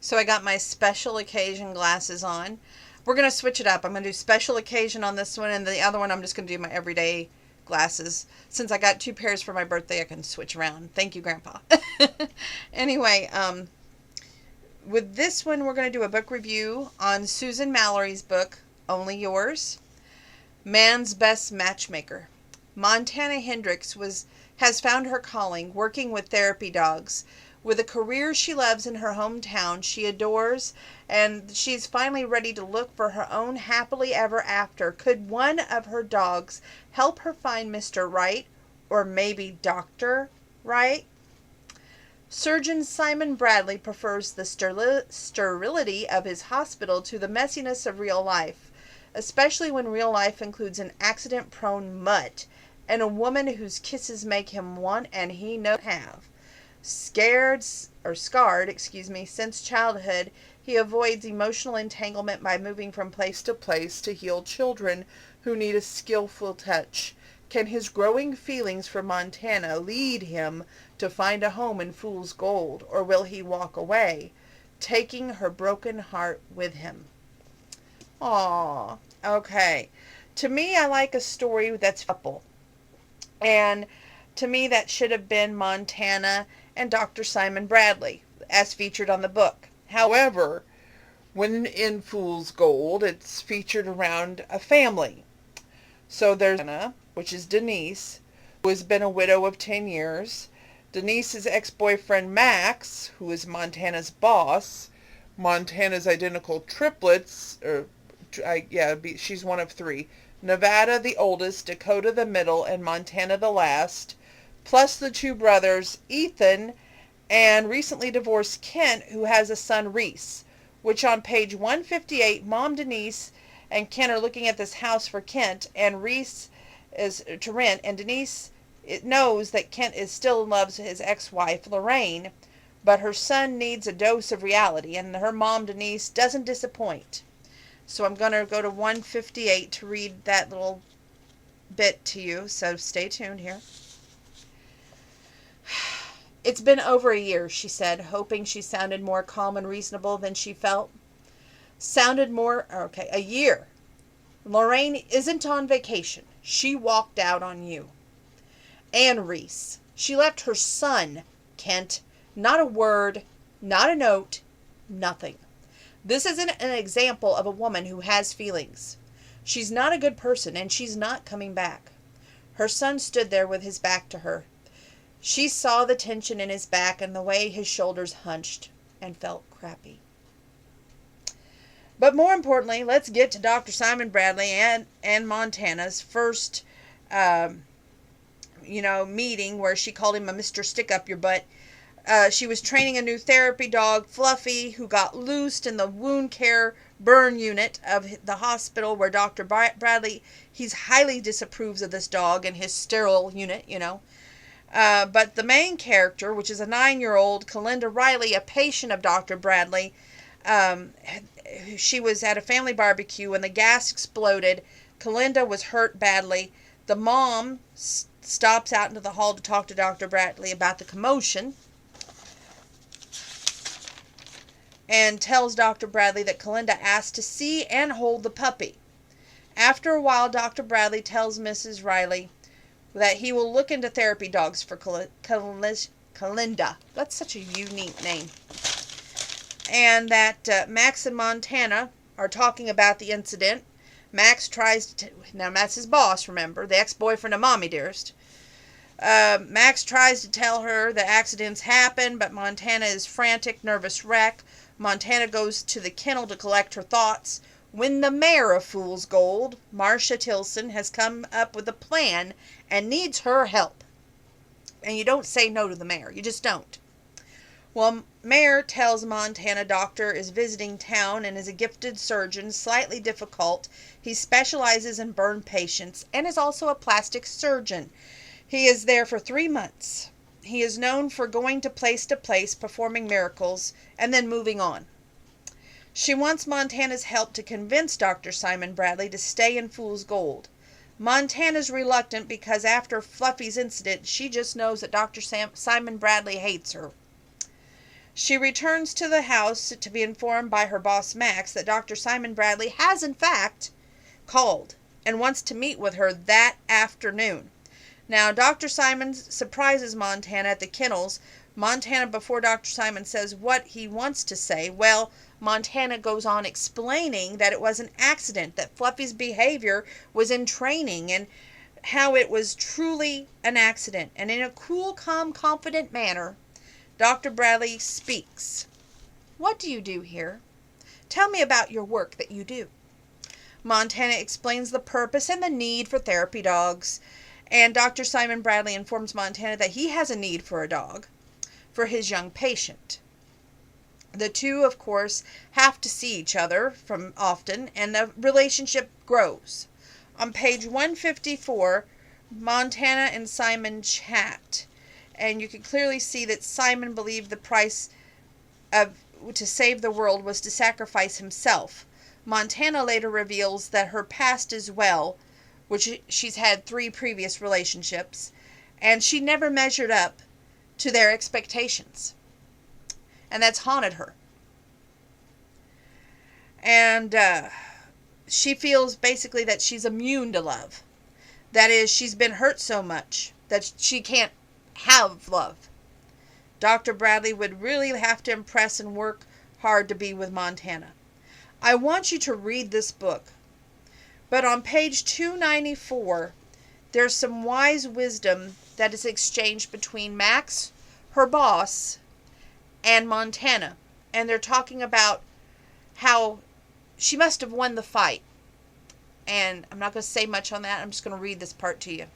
So I got my special occasion glasses on. We're going to switch it up. I'm going to do special occasion on this one, and the other one I'm just going to do my everyday glasses. Since I got two pairs for my birthday, I can switch around. Thank you, Grandpa. Anyway, with this one, we're going to do a book review on Susan Mallery's book, Only Yours, Man's Best Matchmaker. Montana Hendricks has found her calling, working with therapy dogs. With a career she loves in her hometown, she adores, and she's finally ready to look for her own happily ever after. Could one of her dogs help her find Mr. Right, or maybe Dr. Right? Surgeon Simon Bradley prefers the sterility of his hospital to the messiness of real life, especially when real life includes an accident-prone mutt and a woman whose kisses make him want and he knows have. Scarred since childhood, he avoids emotional entanglement by moving from place to place to heal children who need a skillful touch. Can his growing feelings for Montana lead him to find a home in Fool's Gold, or will he walk away, taking her broken heart with him? Aww. Okay. To me, I like a story that's couple. And to me, that should have been Montana and Dr. Simon Bradley, as featured on the book. However, when in Fool's Gold, it's featured around a family. So there's Anna, which is Denise, who has been a widow of 10 years. Denise's ex-boyfriend Max, who is Montana's boss. Montana's identical triplets, she's one of 3. Nevada the oldest, Dakota the middle, and Montana the last, plus the 2 brothers, Ethan, and recently divorced Kent, who has a son, Reese, which on page 158, Mom Denise and Kent are looking at this house for Kent, and Reese is to rent, and Denise knows that Kent still loves his ex-wife, Lorraine, but her son needs a dose of reality, and her mom, Denise, doesn't disappoint. So I'm going to go to 158 to read that little bit to you, so stay tuned here. It's been over a year, she said, hoping she sounded more calm and reasonable than she felt. A year. Lorraine isn't on vacation. She walked out on you. And Reese. She left her son, Kent. Not a word, not a note, nothing. This isn't an example of a woman who has feelings. She's not a good person, and she's not coming back. Her son stood there with his back to her. She saw the tension in his back and the way his shoulders hunched, and felt crappy. But more importantly, let's get to Dr. Simon Bradley and Montana's first, meeting where she called him a Mr. Stick-Up-Your-Butt. She was training a new therapy dog, Fluffy, who got loosed in the wound care burn unit of the hospital where Dr. Bradley, he highly disapproves of this dog and his sterile unit, But the main character, which is a 9-year-old, Kalinda Riley, a patient of Dr. Bradley, she was at a family barbecue when the gas exploded. Kalinda was hurt badly. The mom stops out into the hall to talk to Dr. Bradley about the commotion and tells Dr. Bradley that Kalinda asked to see and hold the puppy. After a while, Dr. Bradley tells Mrs. Riley that he will look into therapy dogs for Kalinda. That's such a unique name. And that Max and Montana are talking about the incident. Max tries to... Now, Matt's his boss, remember, the ex-boyfriend of Mommy Dearest. Max tries to tell her the accidents happen, but Montana is frantic, nervous wreck. Montana goes to the kennel to collect her thoughts when the mayor of Fool's Gold, Marcia Tilson, has come up with a plan and needs her help. And you don't say no to the mayor. You just don't. Well, Mayor tells Montana doctor is visiting town and is a gifted surgeon, slightly difficult. He specializes in burn patients and is also a plastic surgeon. He is there for 3 months. He is known for going to place, performing miracles, and then moving on. She wants Montana's help to convince Dr. Simon Bradley to stay in Fool's Gold. Montana's reluctant because after Fluffy's incident, she just knows that Dr. Simon Bradley hates her. She returns to the house to be informed by her boss Max that Dr. Simon Bradley has in fact called and wants to meet with her that afternoon. Now, Dr. Simon surprises Montana at the kennels. Montana, before Dr. Simon says what he wants to say, well, Montana goes on explaining that it was an accident, that Fluffy's behavior was in training, and how it was truly an accident. And in a cool, calm, confident manner, Dr. Bradley speaks. What do you do here? Tell me about your work that you do. Montana explains the purpose and the need for therapy dogs, and Dr. Simon Bradley informs Montana that he has a need for a dog for his young patient. The two, of course, have to see each other from often, and the relationship grows. On page 154, Montana and Simon chat, and you can clearly see that Simon believed the price to save the world was to sacrifice himself. Montana later reveals that her past as well, which she's had 3 previous relationships, and she never measured up to their expectations. And that's haunted her. And she feels basically that she's immune to love. That is, she's been hurt so much that she can't have love. Dr. Bradley would really have to impress and work hard to be with Montana. I want you to read this book. But on page 294, there's some wise wisdom that is exchanged between Max, her boss, and Montana. And they're talking about how she must have won the fight. And I'm not going to say much on that. I'm just going to read this part to you.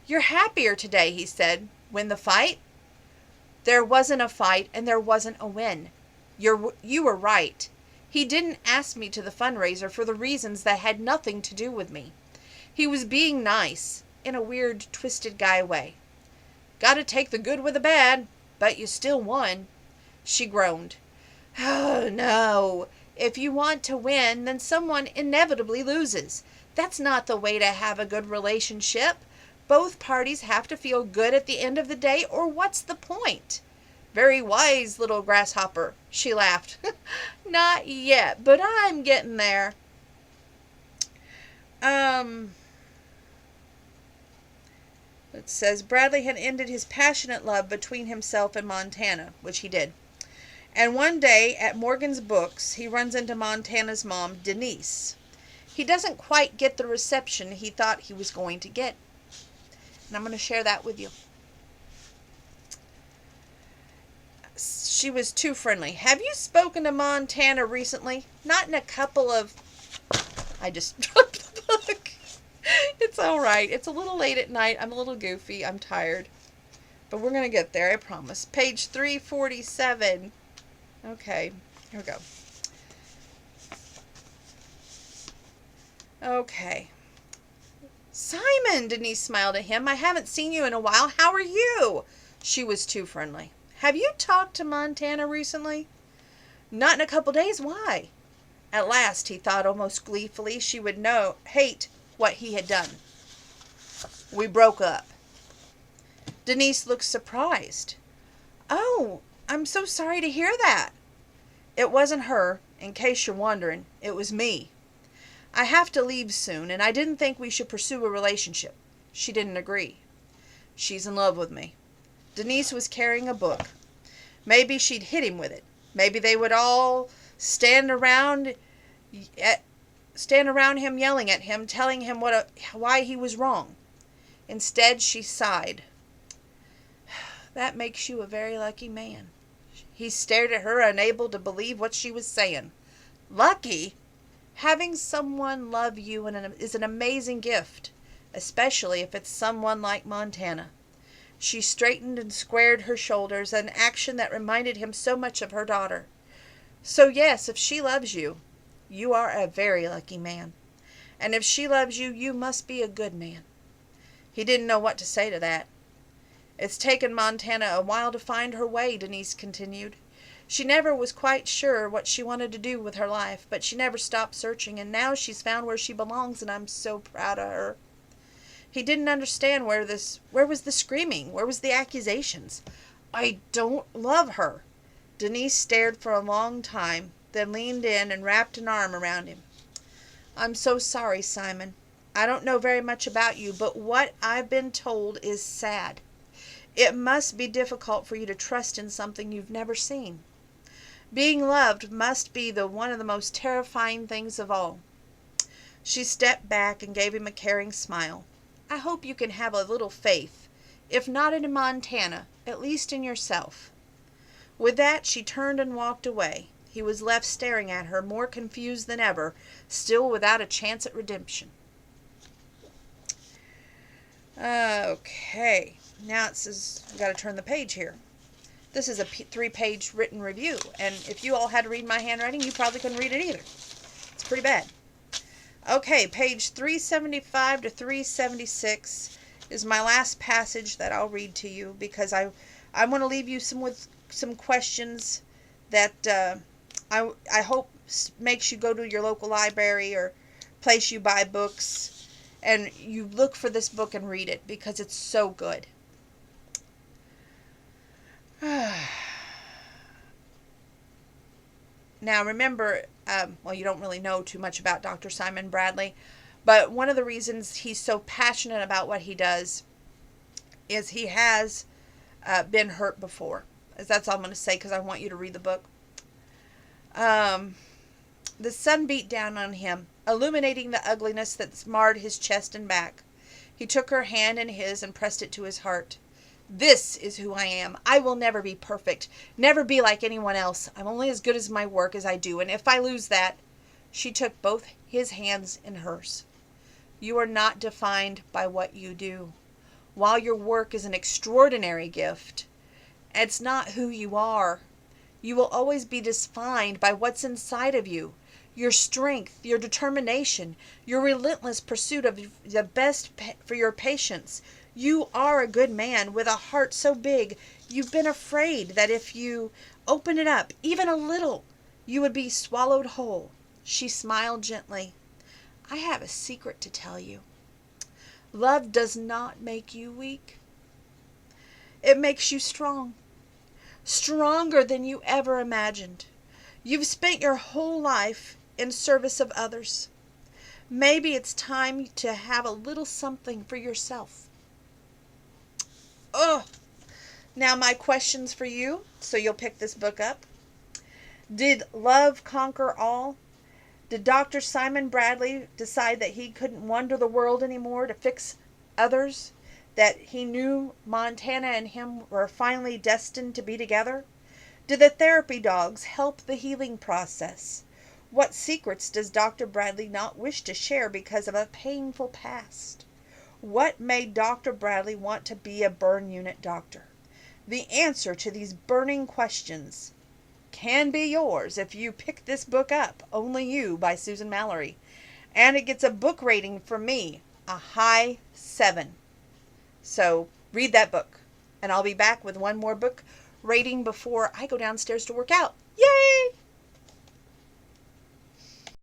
You're happier today, he said. Win the fight? There wasn't a fight and there wasn't a win. You were right. He didn't ask me to the fundraiser for the reasons that had nothing to do with me. He was being nice, in a weird, twisted guy way. Gotta take the good with the bad, but you still won. She groaned. Oh, no. If you want to win, then someone inevitably loses. That's not the way to have a good relationship. Both parties have to feel good at the end of the day, or what's the point? Very wise, little grasshopper, she laughed. Not yet, but I'm getting there. It says Bradley had ended his passionate love between himself and Montana, which he did. And one day at Morgan's Books, he runs into Montana's mom, Denise. He doesn't quite get the reception he thought he was going to get. And I'm going to share that with you. She was too friendly. Have you spoken to Montana recently? Not in a couple of... I just dropped the book. It's all right. It's a little late at night. I'm a little goofy. I'm tired. But we're going to get there, I promise. Page 347. Okay. Here we go. Okay. Simon, Denise smiled at him. I haven't seen you in a while. How are you? She was too friendly. Have you talked to Montana recently? Not in a couple days. Why? At last, he thought almost gleefully, she would hate what he had done. We broke up. Denise looked surprised. Oh, I'm so sorry to hear that. It wasn't her, in case you're wondering. It was me. I have to leave soon, and I didn't think we should pursue a relationship. She didn't agree. She's in love with me. Denise was carrying a book. Maybe she'd hit him with it. Maybe they would all stand around him, yelling at him, telling him why he was wrong. Instead, she sighed. That makes you a very lucky man. He stared at her, unable to believe what she was saying. Lucky? Having someone love you is an amazing gift, especially if it's someone like Montana. She straightened and squared her shoulders, an action that reminded him so much of her daughter. So yes, if she loves you, you are a very lucky man. And if she loves you, you must be a good man. He didn't know what to say to that. It's taken Montana a while to find her way, Denise continued. She never was quite sure what she wanted to do with her life, but she never stopped searching, and now she's found where she belongs, and I'm so proud of her. He didn't understand where was the screaming, where was the accusations. I don't love her. Denise stared for a long time, then leaned in and wrapped an arm around him. I'm so sorry, Simon. I don't know very much about you, but what I've been told is sad. It must be difficult for you to trust in something you've never seen. Being loved must be one of the most terrifying things of all. She stepped back and gave him a caring smile. I hope you can have a little faith, if not in Montana, at least in yourself. With that, she turned and walked away. He was left staring at her, more confused than ever, still without a chance at redemption. Okay, now it says we've got to turn the page here. This is a 3-page written review, and if you all had to read my handwriting, you probably couldn't read it either. It's pretty bad. Okay, page 375 to 376 is my last passage that I'll read to you, because I want to leave you with some questions that I hope makes you go to your local library or place you buy books, and you look for this book and read it, because it's so good. Now remember, well, you don't really know too much about Dr. Simon Bradley, but one of the reasons he's so passionate about what he does is he has been hurt before. That's all I'm going to say, because I want you to read the book. The sun beat down on him, illuminating the ugliness that marred his chest and back. He took her hand in his and pressed it to his heart. This is who I am. I will never be perfect, never be like anyone else. I'm only as good as my work as I do, and if I lose that... She took both his hands in hers. You are not defined by what you do. While your work is an extraordinary gift, it's not who you are. You will always be defined by what's inside of you. Your strength, your determination, your relentless pursuit of the best for your patients. You are a good man with a heart so big you've been afraid that if you open it up even a little, you would be swallowed whole. She smiled gently. I have a secret to tell you. Love does not make you weak. It makes you strong. Stronger than you ever imagined. You've spent your whole life in service of others. Maybe it's time to have a little something for yourself. Oh, now my questions for you, so you'll pick this book up. Did love conquer all? Did Dr. Simon Bradley decide that he couldn't wander the world anymore to fix others? That he knew Montana and him were finally destined to be together? Did the therapy dogs help the healing process? What secrets does Dr. Bradley not wish to share because of a painful past? What made Dr. Bradley want to be a burn unit doctor? The answer to these burning questions can be yours if you pick this book up, Only You by Susan Mallery. And it gets a book rating from me, a high 7. So read that book. And I'll be back with one more book rating before I go downstairs to work out. Yay!